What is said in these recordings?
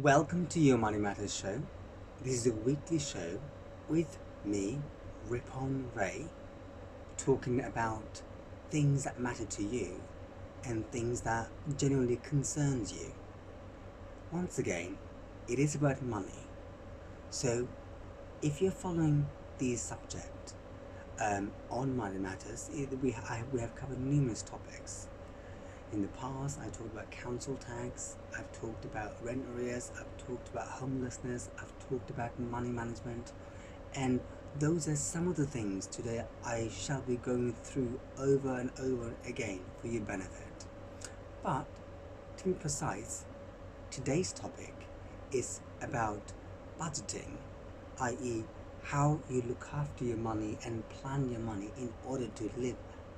Welcome to your Money Matters show. This is a weekly show with me, Ripon Ray, talking about things that matter to you and things that genuinely concerns you. Once again, it is about money. So, if you're following these subjects on Money Matters, we have covered numerous topics. In the past, I talked about council tax, I've talked about rent arrears, I've talked about homelessness, I've talked about money management, and those are some of the things today I shall be going through over and over again for your benefit. But to be precise, today's topic is about budgeting, i.e., how you look after your money and plan your money in order to live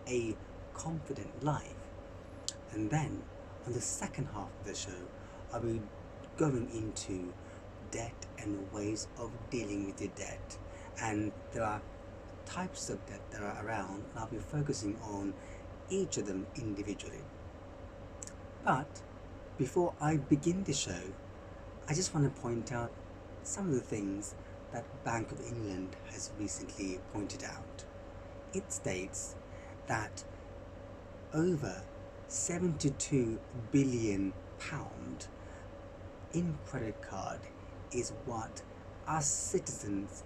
a confident life. And then on the second half of the show, I'll be going into debt and ways of dealing with your debt. And there are types of debt that are around, and I'll be focusing on each of them individually. But before I begin the show, I just want to point out some of the things that Bank of England has recently pointed out. It states that over 72 billion pound in credit card is what us citizens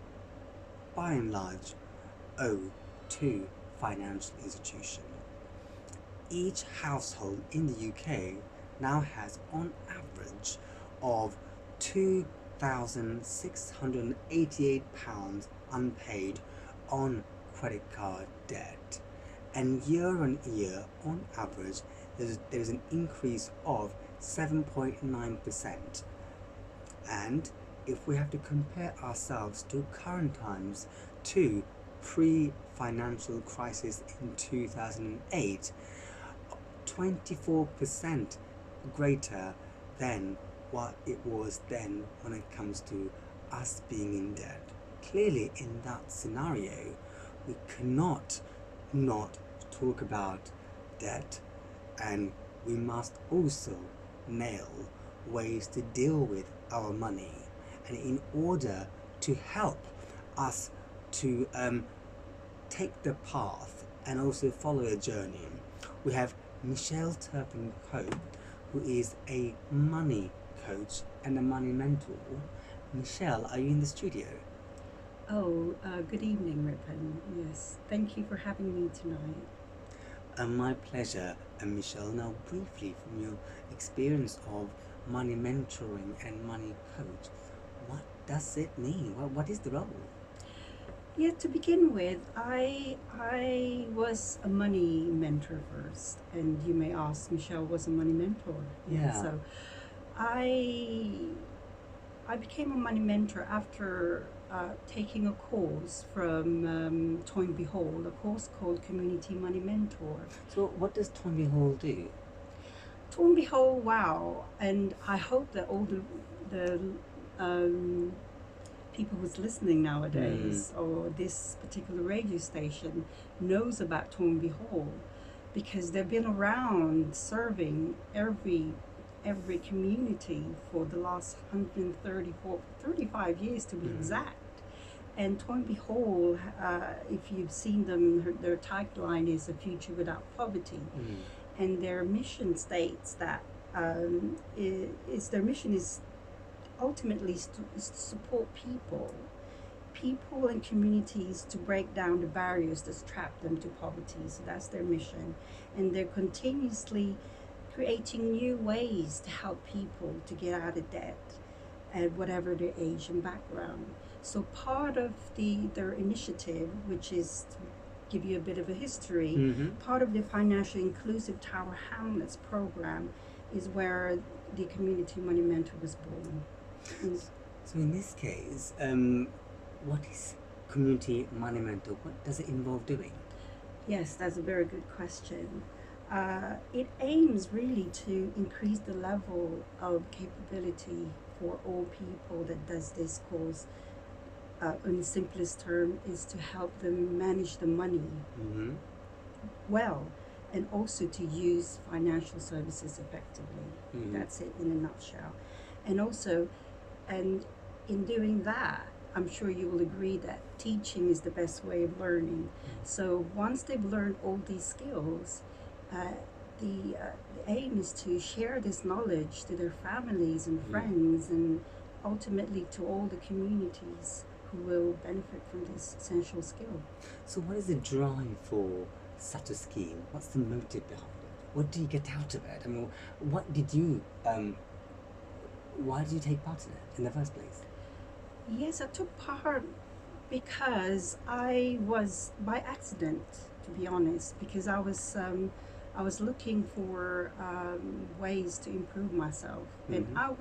by and large owe to financial institution. Each household in the UK now has on average of £2,688 unpaid on credit card debt, and year on year on average there's an increase of 7.9%. And if we have to compare ourselves to current times to pre-financial crisis in 2008, 24% greater than what it was then when it comes to us being in debt. Clearly in that scenario, we cannot not talk about debt, and we must also nail ways to deal with our money. And in order to help us to take the path and also follow a journey, we have Michelle Turpin Cope, who is a money coach and a money mentor. Michelle, are you in the studio? Good evening, Ripon. Yes, thank you for having me tonight. My pleasure, Michelle. Now, briefly, from your experience of money mentoring and money coach, what does it mean? What is the role? Yeah, to begin with, I was a money mentor first, and you may ask, Michelle was a money mentor. Yeah. So I I became a money mentor after taking a course from Toynbee Hall, a course called Community Money Mentor. So, what does Tommy Hall do? Toynbee Hall, wow! And I hope that all the um, people who's listening nowadays or this particular radio station knows about Toynbee Hall, because they've been around serving every community for the last 35 years to be exact. And Toynbee Hall, if you've seen them, their tagline is "A Future Without Poverty," and their mission states that their mission is ultimately is to support people and communities to break down the barriers that trap them to poverty. So that's their mission, and they're continuously creating new ways to help people to get out of debt at whatever their age and background. So part of their initiative, which is to give you a bit of a history, part of the Financial Inclusive Tower Hamlets program is where the Community Money Mentor was born. So in this case, what is Community Money Mentor? What does it involve doing? Yes, that's a very good question. It aims really to increase the level of capability for all people that does this course. In the simplest term, is to help them manage the money well, and also to use financial services effectively. That's it in a nutshell. And also, and in doing that, I'm sure you will agree that teaching is the best way of learning. So once they've learned all these skills, uh, the aim is to share this knowledge to their families and friends, and ultimately to all the communities who will benefit from this essential skill. So what is the drive for such a scheme? What's the motive behind it? What do you get out of it? I mean, what did you, why did you take part in it in the first place? Yes, I took part because I was by accident, to be honest, because I was looking for ways to improve myself, and I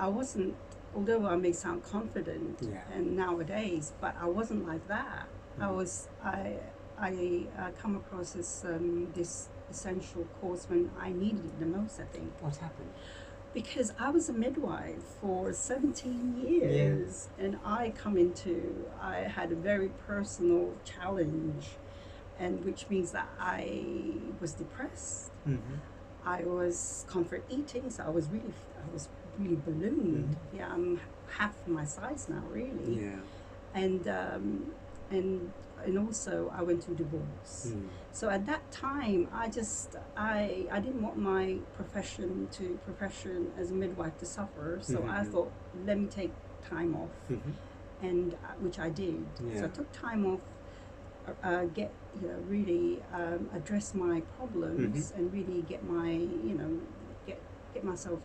wasn't. Although I may sound confident, and nowadays, but I wasn't like that. I come across this essential course when I needed it the most, I think. What happened? Because I was a midwife for 17 years, and I had a very personal challenge, and which means that I was depressed. I was comfort eating, so I was really ballooned. Yeah, I'm half my size now, really. Yeah. And also I went through divorce. So at that time, I didn't want my profession as a midwife to suffer. So I thought, let me take time off, and which I did. Yeah. So I took time off, really address my problems, and really get myself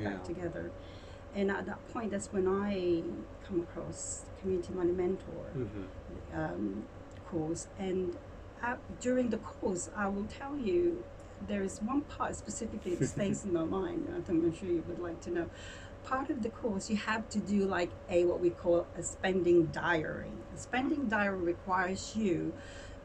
back together. And at that point, that's when I come across Community Money Mentor course. And during the course, I will tell you, there is one part specifically that stays in my mind. I'm sure you would like to know. Part of the course, you have to do like what we call a spending diary. A spending diary requires you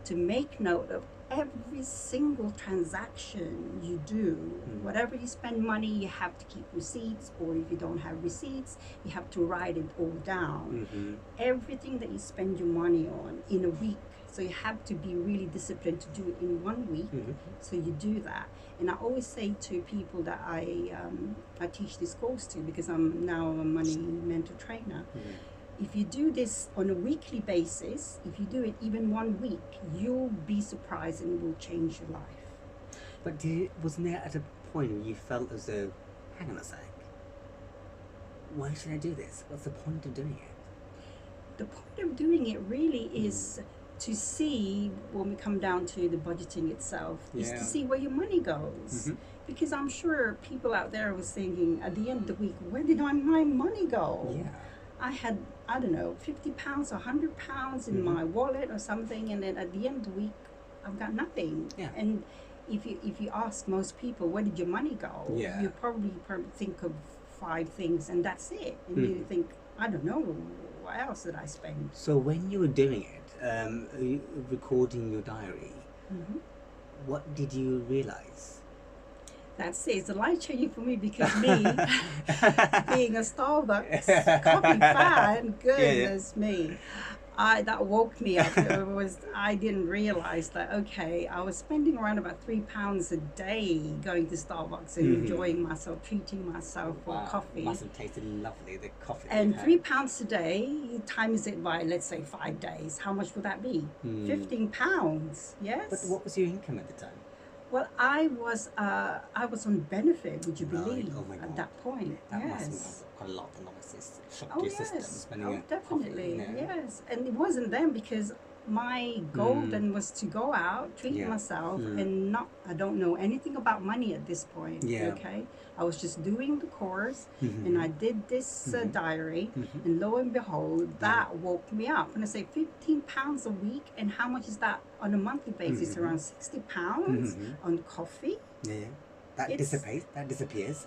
to make note of every single transaction you do. Whatever you spend money, you have to keep receipts, or if you don't have receipts, you have to write it all down. Everything that you spend your money on in a week. So you have to be really disciplined to do it in 1 week. So you do that. And I always say to people that I teach this course to, because I'm now a money mentor trainer, if you do this on a weekly basis, if you do it even 1 week, you'll be surprised and it will change your life. But wasn't there at a point where you felt as though, hang on a sec, why should I do this? What's the point of doing it? The point of doing it really is to see, when we come down to the budgeting itself, is to see where your money goes. Because I'm sure people out there was thinking at the end of the week, where did my money go? Yeah. I had, I don't know, 50 pounds or 100 pounds in my wallet or something, and then at the end of the week, I've got nothing. Yeah. And if you ask most people, where did your money go? Yeah. You probably think of 5 things, and that's it. And you think, I don't know, what else did I spend? So when you were doing it, recording your diary, what did you realize? That's it. It's a life changing for me, because me, being a Starbucks coffee fan, goodness me, that woke me up. I didn't realize that, okay, I was spending around about £3 a day going to Starbucks and enjoying myself, treating myself for coffee. Must have tasted lovely, the coffee. And £3 a day, times it by, let's say, 5 days. How much would that be? £15, yes? But what was your income at the time? Well, I was on benefit, would you believe, Oh my God. at that point? That yes. must have quite a lot of novices. Shocked Oh your system, yes. spending Oh, a definitely. coffee, Yes. And it wasn't then, because my goal then was to go out, treat myself, and I don't know anything about money at this point. Yeah. Okay. I was just doing the course, and I did this diary, and lo and behold, that woke me up. And I say £15 a week, and how much is that on a monthly basis? Around £60 on coffee. Yeah. That disappears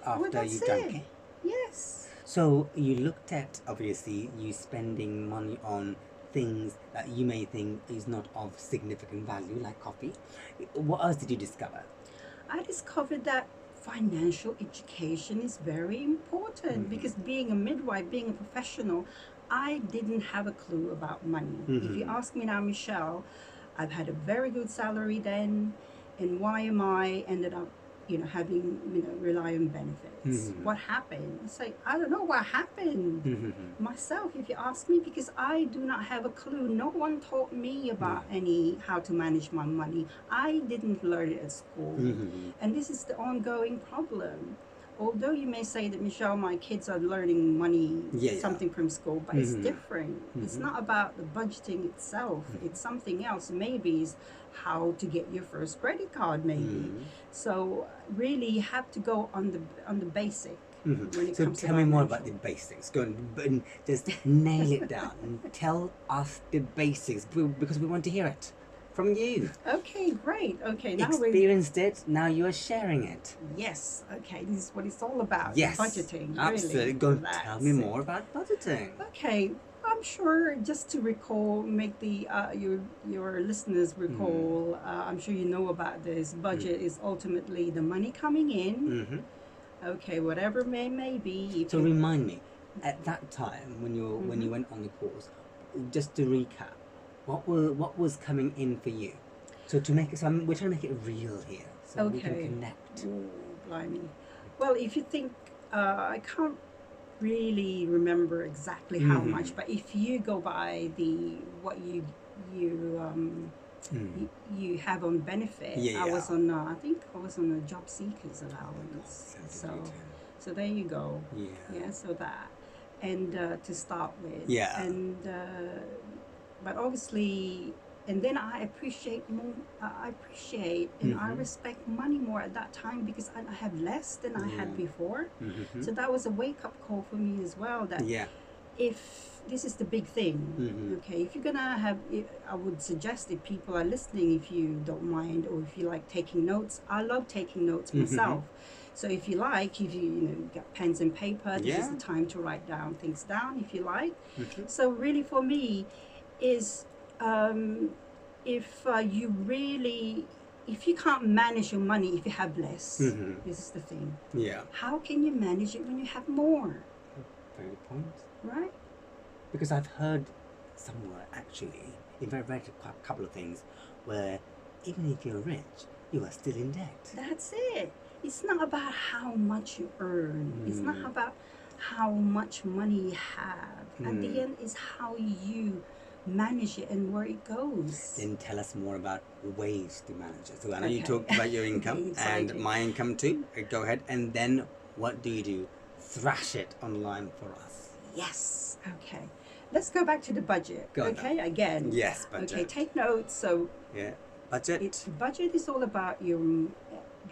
Well, after that's you've drank it. it. Yes. So you looked at, obviously, you spending money on things that you may think is not of significant value, like coffee. What else did you discover? I discovered that financial education is very important, because being a midwife, being a professional, I didn't have a clue about money. If you ask me now, Michelle, I've had a very good salary then, and why am I ended up having, rely on benefits. What happened? It's like, I don't know what happened myself, if you ask me, because I do not have a clue. No one taught me about how to manage my money. I didn't learn it at school. And this is the ongoing problem. Although you may say that, Michelle, my kids are learning money, something from school, but it's different. It's not about the budgeting itself. It's something else. Maybe it's how to get your first credit card, maybe. So really, you have to go on the basic. When it So comes to tell me more financial. about the basics. Go and just nail it down and tell us the basics because we want to hear it from you. Okay, great. Okay, now Experienced it, now you are sharing it. Yes. Okay, this is what it's all about. Yes, Budgeting. absolutely. Really. Go and tell me more about budgeting. Okay, I'm sure just to recall, make the your listeners recall. I'm sure you know about this. Budget is ultimately the money coming in. Okay, whatever may be. So remind me, at that time when you went on the course, just to recap, what was coming in for you? So we're trying to make it real here, so we can connect. Oh, blimey. Well, if you think, I can't really remember exactly how much, but if you go by what you have on benefit, I was on I think I was on a job seekers allowance. So there you go. So that, and to start with, and but obviously, and then I appreciate more. I appreciate and I respect money more at that time because I have less than I had before. So that was a wake-up call for me as well, that if this is the big thing, okay, if you're gonna have, I would suggest, if people are listening, if you don't mind, or if you like taking notes, I love taking notes myself. So if you like, if you got pens and paper, this is the time to write down things down if you like. So really for me is, if you can't manage your money if you have less, this is the thing. How can you manage it when you have more? Very good point. Right? Because I've heard somewhere, actually, if I've read a couple of things, where even if you're rich, you are still in debt. That's it. It's not about how much you earn. It's not about how much money you have. At the end, it's how you manage it and where it goes. Then tell us more about ways to manage it. So I know you talked about your income and my income too. Go ahead. And then what do? Thrash it online for us. Yes. Okay. Let's go back to the budget. Again. Yes, budget. Okay, take notes. So budget. Budget is all about your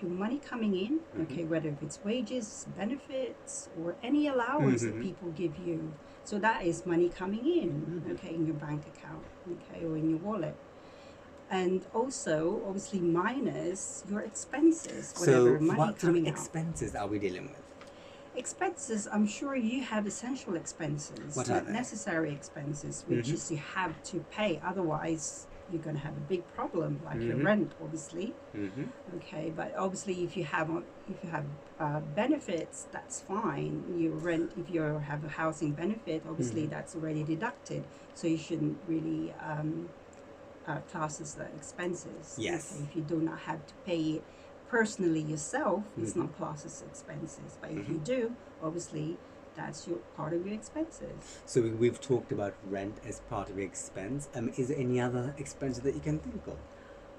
money coming in. Okay, whether it's wages, benefits, or any allowance that people give you. So that is money coming in, okay, in your bank account, okay, or in your wallet. And also, obviously, minus your expenses, whatever money what coming out. Expenses are we dealing with? Expenses, I'm sure you have essential expenses, what are they? Necessary expenses, which is you have to pay. Otherwise, you're going to have a big problem, like your rent, obviously. Okay, but obviously, if you have benefits, that's fine. Your rent, if you have a housing benefit, obviously that's already deducted, so you shouldn't really class as the expenses. Yes. Okay, if you do not have to pay it personally yourself, it's not classed as expenses. But if you do, obviously, that's part of your expenses. So we've talked about rent as part of your expense. Is there any other expenses that you can think of?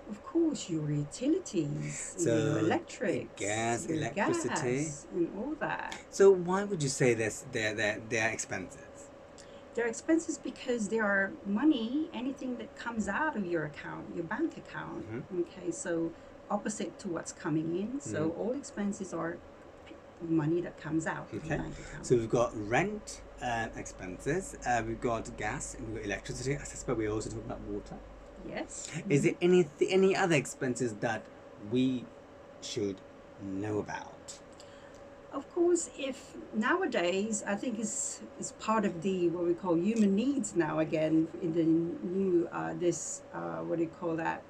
Of course, your utilities, so your electric, gas, your electricity, gas, and all that. So why would you say they're expenses? They're expenses because they are money, anything that comes out of your account, your bank account. Okay, so opposite to what's coming in. So all expenses are money that comes out of the bank account. So we've got rent expenses, we've got gas, and we've got electricity. I suspect we also talk about water. Yes. Is there any other expenses that we should know about? Of course, if nowadays, I think it's part of the what we call human needs now again in the new what do you call that,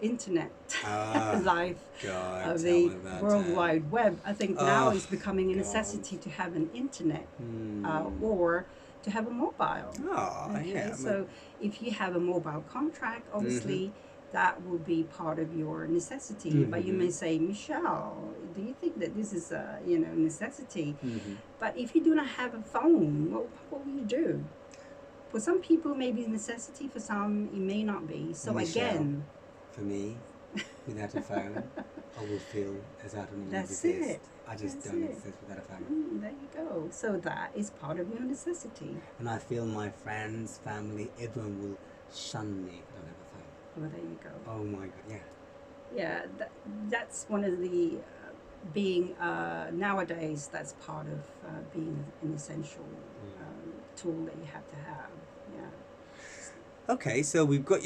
internet life of the World Wide Web. I think now it's becoming a necessity to have an internet or to have a mobile. So if you have a mobile contract, obviously that will be part of your necessity. But you may say, Michelle, do you think that this is a necessity? But if you do not have a phone, what will you do? For some people, maybe it's necessity. For some, it may not be. So Michelle, again, for me, without a phone, I will feel as I don't even that's exist. it. I just That's don't it. exist without a phone. There you go. So that is part of your necessity. And I feel my friends, family, everyone will shun me if I don't have a phone. Well, there you go. Oh my god, yeah. Yeah, that's one of the being nowadays. That's part of being an essential tool that you have to have. Yeah. Okay, so we've got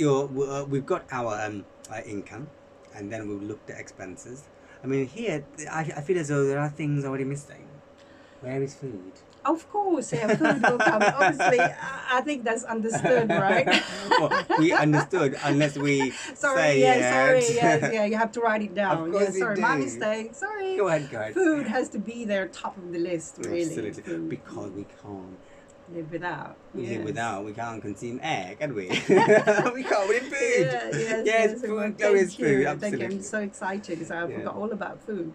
our income, and then we've looked at expenses. I mean, here I feel as though there are things already missing. Where is food? Of course, yeah, food will come. Obviously, I think that's understood, right? Well, we understood unless we say yeah, you have to write it down. Of course you my do. mistake. Sorry. Go ahead. Food has to be there, top of the list, really. Absolutely, Food. because we can't live without. live without. We can't consume air, can we? We can't. We need food. Yes, food. Glorious food. Absolutely. Thank you. I'm so excited because I forgot all about food.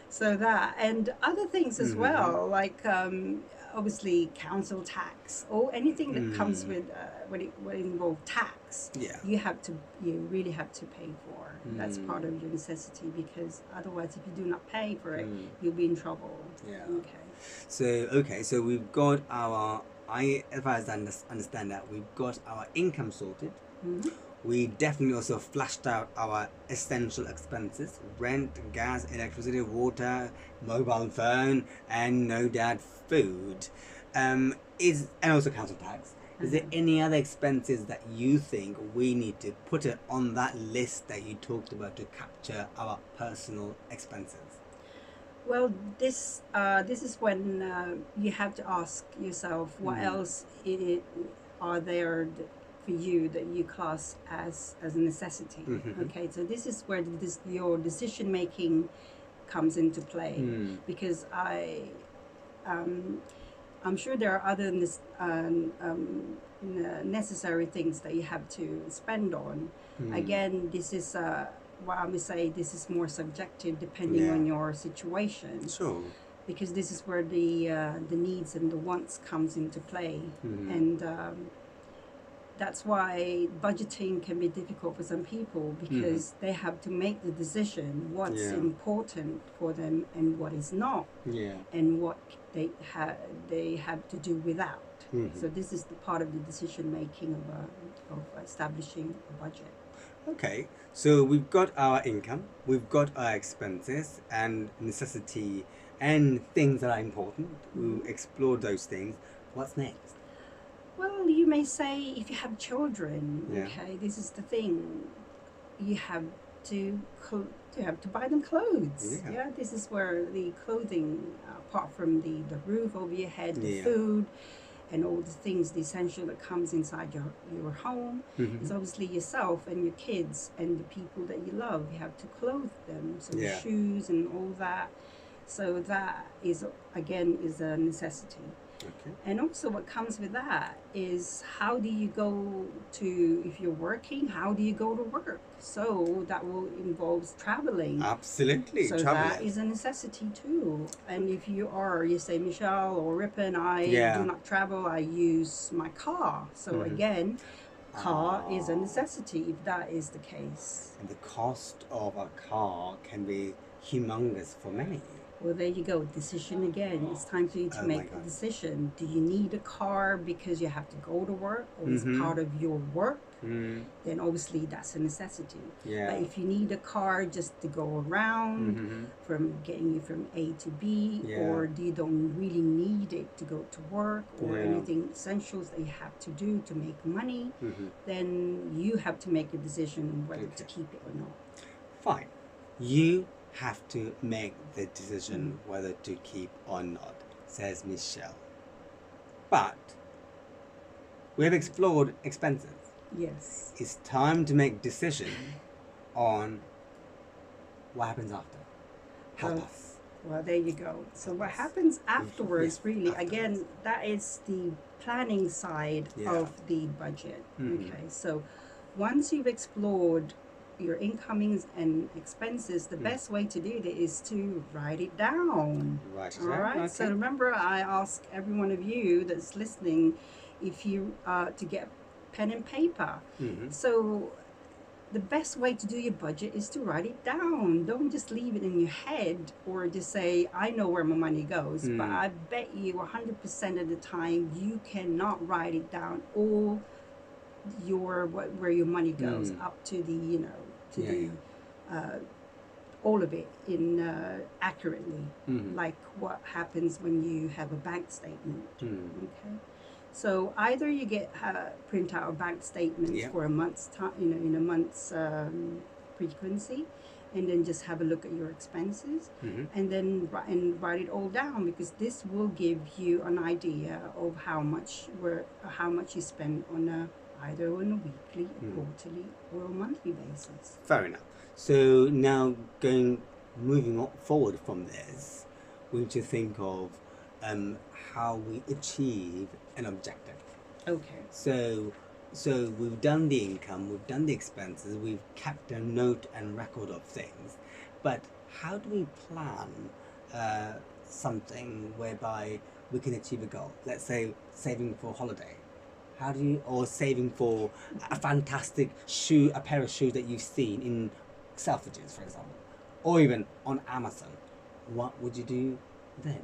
So that and other things as well, like obviously council tax or anything that comes with when it involves tax. Yeah. You really have to pay for. That's part of your necessity, because otherwise, if you do not pay for it, you'll be in trouble. Yeah. Okay. So we've got our. As far as I understand that, we've got our income sorted. We definitely also flashed out our essential expenses: rent, gas, electricity, water, mobile phone, and no doubt food. And also council tax. Is there any other expenses that you think we need to put it on that list that you talked about to capture our personal expenses? Well, this is when you have to ask yourself what else are there for you that you class as a necessity. Okay, so this is where your decision making comes into play, because I'm sure there are other necessary things that you have to spend on. Again, this is what I would say, this is more subjective depending on your situation. Sure. Because this is where the needs and the wants comes into play, and that's why budgeting can be difficult for some people, because they have to make the decision what's important for them and what is not, and what they have to do without. So this is the part of the decision making of establishing a budget. Okay, so we've got our income, we've got our expenses and necessity and things that are important. We'll explore those things. What's next? Well, you may say, if you have children, okay, this is the thing. You have to buy them clothes. Yeah, this is where the clothing, apart from the roof over your head, the food, and all the things, the essential that comes inside your home, is obviously yourself and your kids and the people that you love. You have to clothe them, so shoes and all that. So that is, again, is a necessity. Okay. And also what comes with that is, how do you go to, if you're working, how do you go to work? So that will involve traveling. Absolutely. So that is a necessity too. And if you say, Michelle or Ripon, I do not travel, I use my car. So again, car is a necessity if that is the case. And the cost of a car can be humongous for many. Well, there you go. Decision again. It's time for you to make a decision. Do you need a car because you have to go to work, or is part of your work? Then obviously that's a necessity. But if you need a car just to go around, from getting you from A to B, or you don't really need it to go to work, or anything essentials that you have to do to make money, then you have to make a decision whether to keep it or not. Fine. You have to make the decision whether to keep or not, says Michelle. But we have explored expenses. Yes. It's time to make decision on what happens after. Help us. Well, there you go. So what happens afterwards, really, again, that is the planning side of the budget. Okay, so once you've explored your incomings and expenses, the best way to do that is to write it down. Right. All right. Okay. So remember, I ask every one of you that's listening if you to get pen and paper. So the best way to do your budget is to write it down. Don't just leave it in your head or just say, I know where my money goes. But I bet you 100% of the time you cannot write it down all where your money goes up to the all of it in accurately, like what happens when you have a bank statement. Okay, so either you get print out a bank statement for a month's time, in a month's frequency, and then just have a look at your expenses, and then write it all down, because this will give you an idea of how much you spend on either on a weekly, quarterly, or a monthly basis. Fair enough. So now moving forward from this, we need to think of how we achieve an objective. Okay. So we've done the income, we've done the expenses, we've kept a note and record of things, but how do we plan something whereby we can achieve a goal? Let's say saving for a holiday. Or saving for a fantastic a pair of shoes that you've seen in Selfridges, for example, or even on Amazon. What would you do then?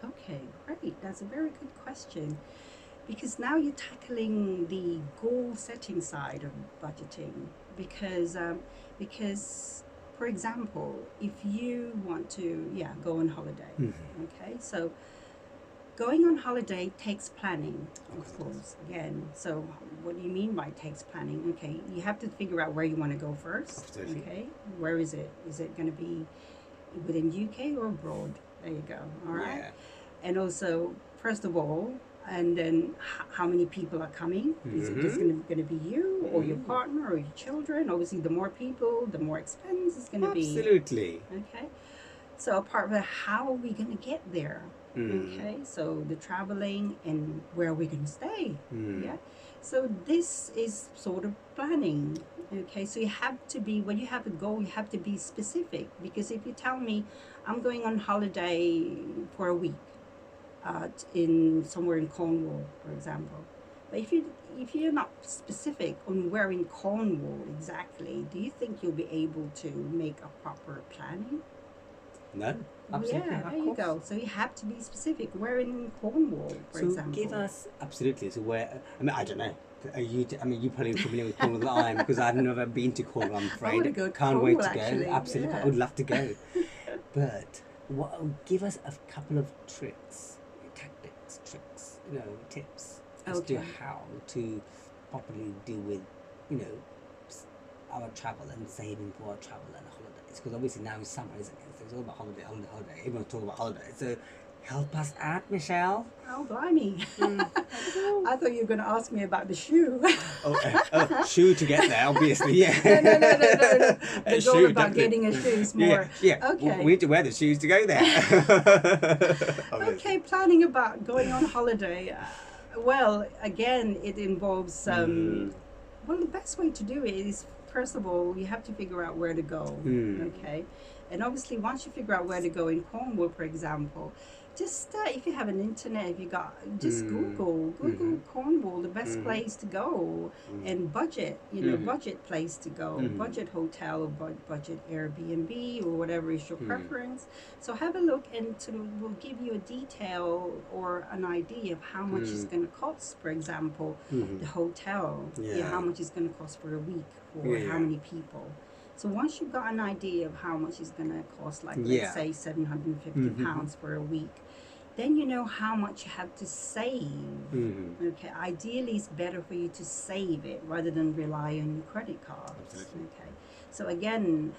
Okay, great. That's a very good question, because now you're tackling the goal setting side of budgeting. Because for example, if you want to go on holiday, okay, so going on holiday takes planning, of course, again. So what do you mean by takes planning? Okay, you have to figure out where you want to go first. Absolutely. Okay, where is it? Is it going to be within UK or abroad? There you go. All right. Yeah. And also, first of all, and then how many people are coming? Is it just going to be you or your partner or your children? Obviously, the more people, the more expense is going to be. Absolutely. Okay. So apart from that, how are we going to get there? Okay, so the traveling and where we're going to stay. Yeah, so this is sort of planning. Okay, so you have to be, when you have a goal, you have to be specific, because if you tell me I'm going on holiday for a week in somewhere in Cornwall, for example, but if you're not specific on where in Cornwall exactly, do you think you'll be able to make a proper planning? No, absolutely. Yeah, there you go. So you have to be specific. Where in Cornwall, for example? So give us, absolutely. So where, I don't know. You're probably familiar with Cornwall than I am, because I've never been to Cornwall, I'm afraid. I want to go to Can't Cornwall, wait to actually. go. Absolutely, Yeah. I would love to go. But give us a couple of tricks, tactics, tips as to how to properly deal with, our travel and saving for our travel and holidays. Because obviously now is summer, isn't it? So it's all about holiday. Everyone's talking about holidays. So help us out, Michelle. Oh, blimey. I thought you were going to ask me about the shoe. Shoe to get there, obviously, yeah. No. It's all about definitely. getting a shoe is more. Yeah. Okay. We need to wear the shoes to go there. Okay, planning about going on holiday. Well, again, it involves, well, the best way to do it is, first of all, you have to figure out where to go, okay? And obviously, once you figure out where to go in Cornwall, for example, just if you have an internet, if you got, just Google Cornwall, the best place to go, and budget, budget place to go, budget hotel or budget Airbnb or whatever is your preference. So have a look, and we'll give you a detail or an idea of how much it's going to cost. For example, the hotel, how much it's going to cost for a week, or how many people. So once you've got an idea of how much it's going to cost, like let's say £750 for a week, then you know how much you have to save. Okay, ideally it's better for you to save it rather than rely on your credit cards. Okay, so again,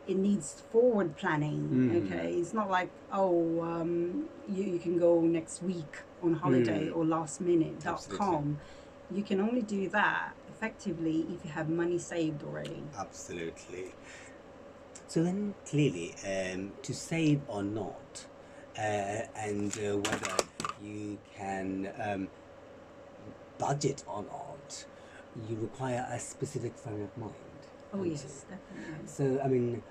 it needs forward planning. Okay, it's not like you can go next week on holiday or lastminute.com. You can only do that effectively if you have money saved already. Absolutely. So then clearly, to save or not, and whether you can budget or not, you require a specific frame of mind. Oh aren't yes, definitely. So, I mean,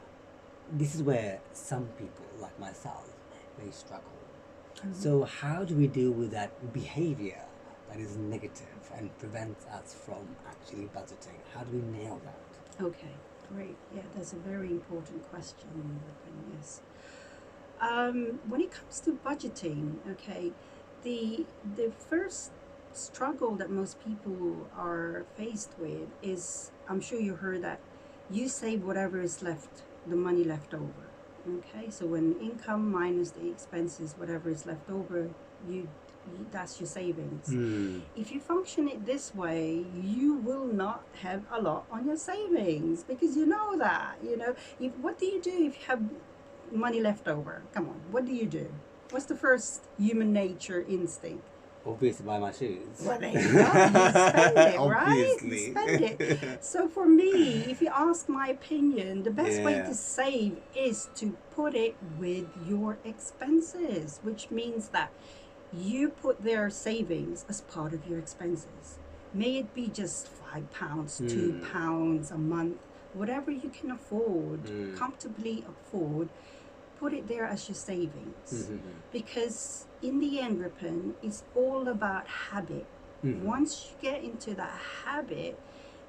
this is where some people, like myself, may struggle. So, how do we deal with that behavior that is negative and prevents us from actually budgeting? How do we nail that? Okay, great. Yeah, that's a very important question, Ripon, yes. When it comes to budgeting, okay, the first struggle that most people are faced with is, I'm sure you heard that you save whatever is left, the money left over. Okay, so when income minus the expenses, whatever is left over, you that's your savings. If you function it this way, you will not have a lot on your savings because you know that. What do you do if you have money left over? Come on, what do you do? What's the first human nature instinct? Obviously, buy my shoes. Well, there you go. You spend it, right? You Obviously. spend it. So for me, if you ask my opinion, the best way Yeah. to save is to put it with your expenses, which means that you put their savings as part of your expenses. May it be just £5, £2 a month, whatever you can afford, comfortably afford, put it there as your savings. Because in the end, Ripon, it's all about habit. Once you get into that habit,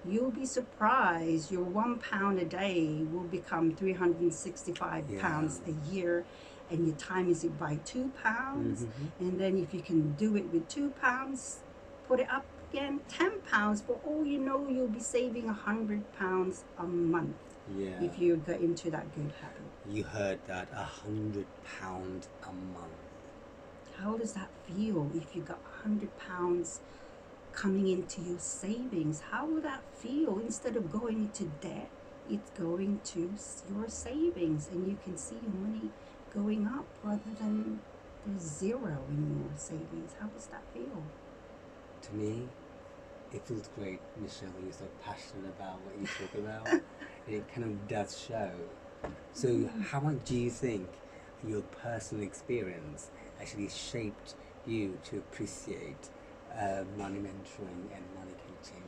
you'll be surprised your £1 a day will become £365 a year, and your time is by £2. And then if you can do it with £2, put it up again, £10. For all you know, you'll be saving £100 a month. Yeah. If you get into that good habit. You heard that, £100 a month. How does that feel if you got £100 coming into your savings? How will that feel? Instead of going into debt, it's going to your savings, and you can see your money going up rather than there's zero in your savings. How does that feel? To me, it feels great, Michelle. You're so passionate about what you talk about. It kind of does show. So, how much do you think your personal experience actually shaped you to appreciate money mentoring and money coaching?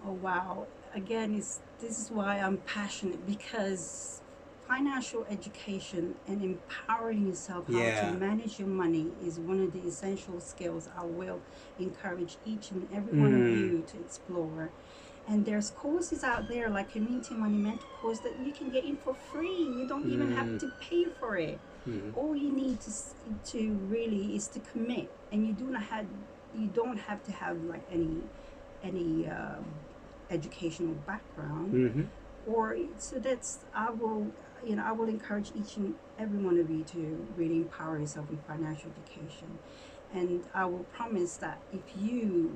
Oh wow! Again, this is why I'm passionate, because financial education and empowering yourself how to manage your money is one of the essential skills I will encourage each and every one of you to explore. And there's courses out there like Community Money Mentor course that you can get in for free. You don't even have to pay for it. All you need to really is to commit, and you don't have to have like any educational background. Or so that's I will encourage each and every one of you to really empower yourself with financial education, and I will promise that if you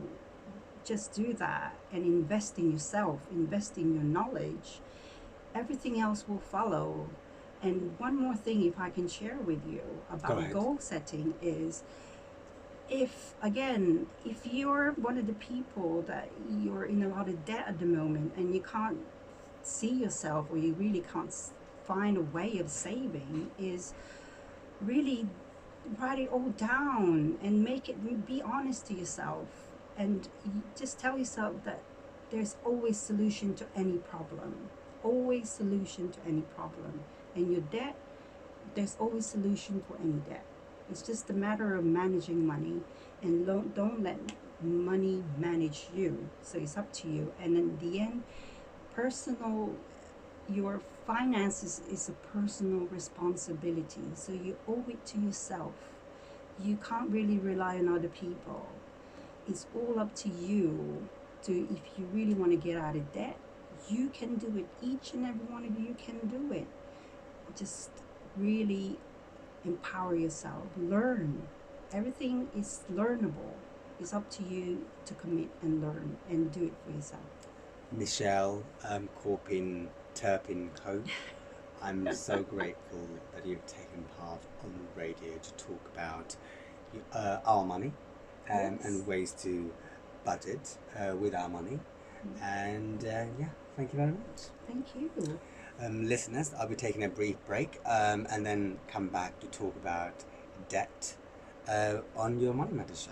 just do that and invest in yourself, invest in your knowledge, everything else will follow. And one more thing, if I can share with you about goal setting, is if you're one of the people that you're in a lot of debt at the moment and you can't see yourself, or you really can't find a way of saving, is really write it all down and be honest to yourself, and just tell yourself that there's always solution to any problem, always solution to any problem. And your debt, there's always solution for any debt. It's just a matter of managing money, and don't let money manage you. So it's up to you. And in the end, your finances is a personal responsibility. So you owe it to yourself. You can't really rely on other people. It's all up to you if you really want to get out of debt, you can do it. Each and every one of you can do it. Just really empower yourself. Learn. Everything is learnable. It's up to you to commit and learn and do it for yourself. Michelle Turpin Cope, I'm so grateful that you've taken part on the radio to talk about our money and ways to budget with our money. And thank you very much. Thank you. Listeners, I'll be taking a brief break and then come back to talk about debt on your Money Matters show.